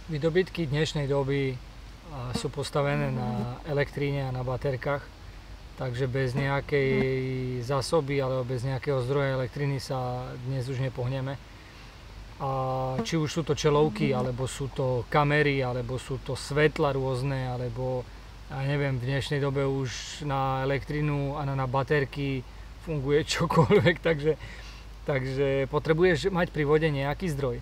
Výdobytky dnešnej doby sú postavené na elektríne a na baterkách, takže bez nejakej zásoby alebo bez nejakého zdroja elektriny sa dnes už nepohneme. A či už sú to čelovky, alebo sú to kamery, alebo sú to svetla rôzne, alebo ja neviem, v dnešnej dobe už na elektrínu a na baterky funguje čokoľvek, takže potrebuješ mať pri vode nejaký zdroj.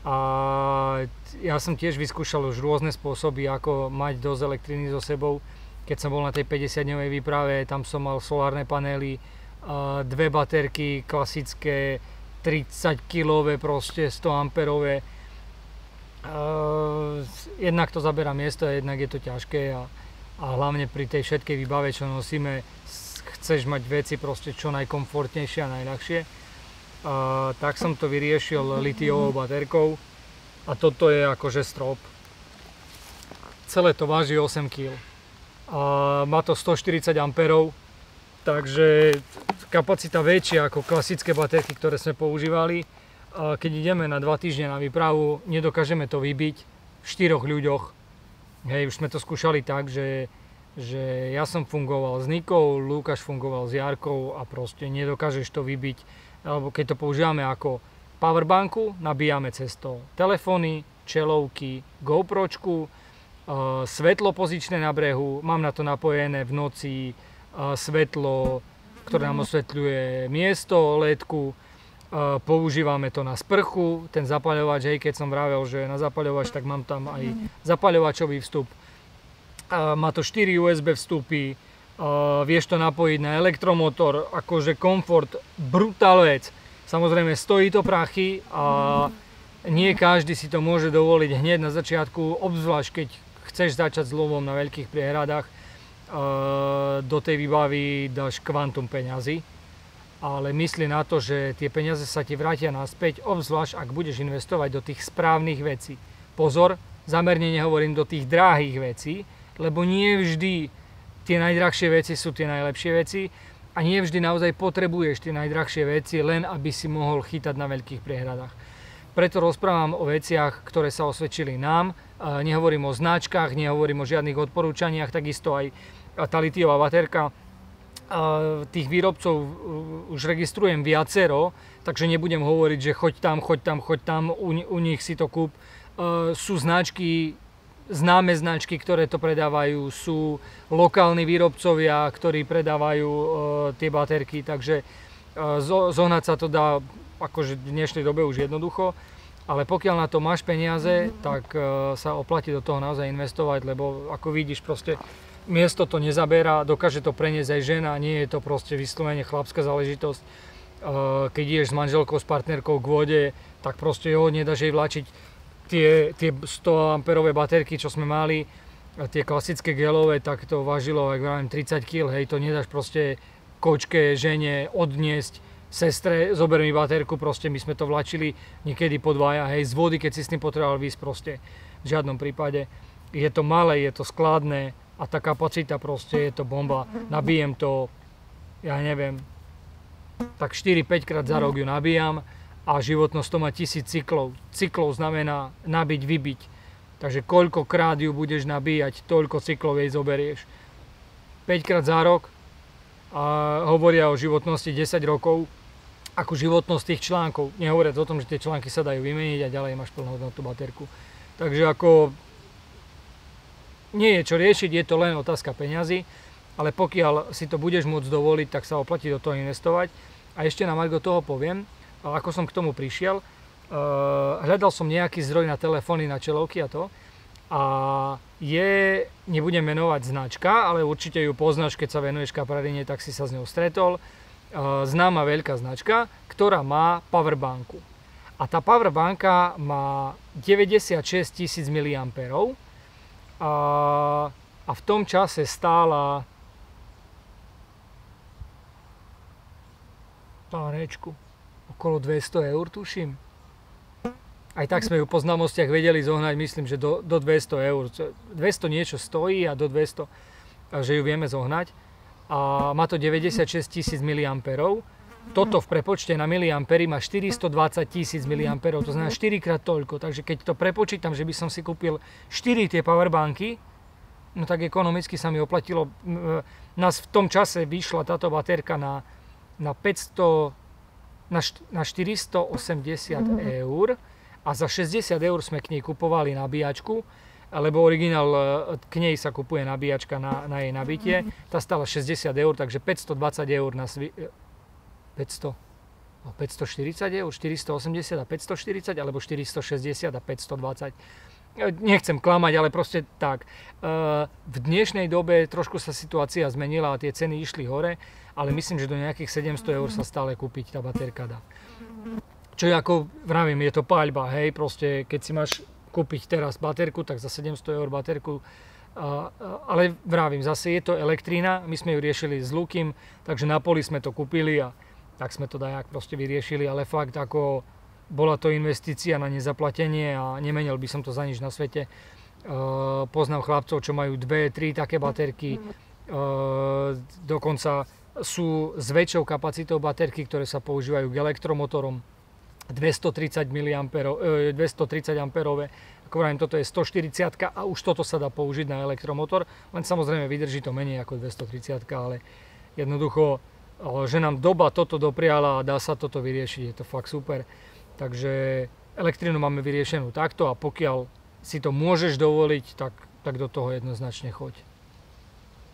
A ja som tiež vyskúšal už rôzne spôsoby, ako mať dosť elektriny so sebou. Keď som bol na tej 50-dňovej výprave, tam som mal solárne panely, dve baterky klasické, 30 kW, proste 100 amperové. Jednak to zabera miesto, jednak je to ťažké a hlavne pri tej všetkej výbave, čo nosíme, chceš mať veci proste čo najkomfortnejšie a najľahšie. Tak som to vyriešil litiovou baterkou a toto je akože strop. Celé to váži 8 kg. Má to 140 amperov, takže kapacita väčšia ako klasické baterky, ktoré sme používali. Keď ideme na 2 týždne na výpravu, nedokážeme to vybiť v 4 ľuďoch. Hej, už sme to skúšali tak, že ja som fungoval s Nikou, Lukáš fungoval s Jarkou a proste nedokážeš to vybiť. Alebo keď to používame ako powerbanku, nabíjame cez to telefóny, čelovky, GoPročku, svetlo pozičné na brehu, mám na to napojené v noci svetlo, ktoré nám osvetľuje miesto, ledku, používame to na sprchu, ten zapaľovač, hej, keď som vravel, že na zapaľovač, tak mám tam aj zapaľovačový vstup. Má to 4 USB vstupy, vieš to napojiť na elektromotor, akože komfort, brutál vec. Samozrejme stojí to prachy a nie každý si to môže dovoliť hneď na začiatku, obzvlášť keď chceš začať s lovom na veľkých priehradách. Do tej výbavy dáš kvantum peňazí, ale myslí na to, že tie peniaze sa ti vrátia naspäť, obzvlášť ak budeš investovať do tých správnych vecí. Pozor, zamerne nehovorím do tých drahých vecí, lebo nie vždy tie najdrahšie veci sú tie najlepšie veci a nie vždy naozaj potrebuješ tie najdrahšie veci, len aby si mohol chytať na veľkých priehradách. Preto rozprávam o veciach, ktoré sa osvedčili nám. Nehovorím o značkách, nehovorím o žiadnych odporúčaniach, takisto aj tá litiová baterka. Tých výrobcov už registrujem viacero, takže nebudem hovoriť, že choď tam, u nich si to kúp. Sú značky, známe značky, ktoré to predávajú, sú lokálni výrobcovia, ktorí predávajú tie baterky, takže zohnať sa to dá akože v dnešnej dobe už jednoducho, ale pokiaľ na to máš peniaze, tak sa oplatí do toho naozaj investovať, lebo ako vidíš, proste miesto to nezabera, dokáže to preniesť aj žena, nie je to proste vyslovene chlapská záležitosť. Keď ideš s manželkou, s partnerkou k vode, tak proste nedáš jej vlačiť tie 100 amperové baterky, čo sme mali, tie klasické gelové, tak to vážilo, ak vravím, 30 kg, hej, to nedáš proste kočke, žene odniesť, sestre, zober mi baterku, proste my sme to vlačili niekedy po dvaja, hej, z vody, keď si s tým potreboval výsť, proste v žiadnom prípade. Je to malé, je to skladné a tá kapacita proste je to bomba. Nabijem to, ja neviem, tak 4-5 krát za rok ju nabíjam a životnosť to má 1000 cyklov. Cyklov znamená nabiť, vybiť. Takže koľkokrát ju budeš nabíjať, toľko cyklov jej zoberieš. 5 krát za rok a hovoria o životnosti 10 rokov ako životnosť tých článkov. Nehovoriac o tom, že tie články sa dajú vymeniť a ďalej máš plnohodnotnú baterku. Takže ako nie je čo riešiť, je to len otázka peňazí, ale pokiaľ si to budeš môcť dovoliť, tak sa oplatí do toho investovať. A ešte na margo toho poviem, ako som k tomu prišiel, hľadal som nejaký zdroj na telefóny, na čelovky a to. A nebudem menovať značka, ale určite ju poznáš, keď sa venuješ kaprarine, tak si sa s ňou stretol. Známa veľká značka, ktorá má powerbanku. A tá powerbanka má 96 000 mAh a v tom čase stála pánečku okolo 200 eur, tuším. Aj tak sme ju po známostiach vedeli zohnať, myslím, že do 200 eur. 200 niečo stojí a do 200, že ju vieme zohnať. A má to 96 000 mAh toto v prepočte na miliampery má 420 000 mAh, to znamená 4-krát toľko. Takže keď to prepočítam, že by som si kúpil 4 tie powerbanky, no tak ekonomicky sa mi oplatilo. Nás v tom čase vyšla táto baterka na 480 eur a za 60 eur sme k nej kupovali nabíjačku, lebo originál k nej sa kupuje nabíjačka na jej nabitie. Tá stala 60 eur, takže 520 eur na 540 eur, 480 a 540, alebo 460 a 520. Nechcem klamať, ale proste tak. V dnešnej dobe trošku sa situácia zmenila a tie ceny išli hore, ale myslím, že do nejakých 700 eur sa stále kúpiť tá baterka dá. Čo je ako, vravím, je to paľba, hej, proste keď si máš kúpiť teraz baterku, tak za 700 eur baterku, ale vravím, zase je to elektrína, my sme ju riešili s Lukim, takže na poli sme to kúpili a tak sme to dajak proste vyriešili, ale fakt ako bola to investícia na nezaplatenie a nemenil by som to za nič na svete. Poznám chlapcov, čo majú 2-3 také baterky, dokonca sú s väčšou kapacitou baterky, ktoré sa používajú k elektromotorom, 230 amperové. Ako vravím, toto je 140 a už toto sa dá použiť na elektromotor, len samozrejme vydrží to menej ako 230, ale jednoducho, že nám doba toto dopriala a dá sa toto vyriešiť, je to fakt super. Takže elektrínu máme vyriešenú takto a pokiaľ si to môžeš dovoliť, tak do toho jednoznačne choď.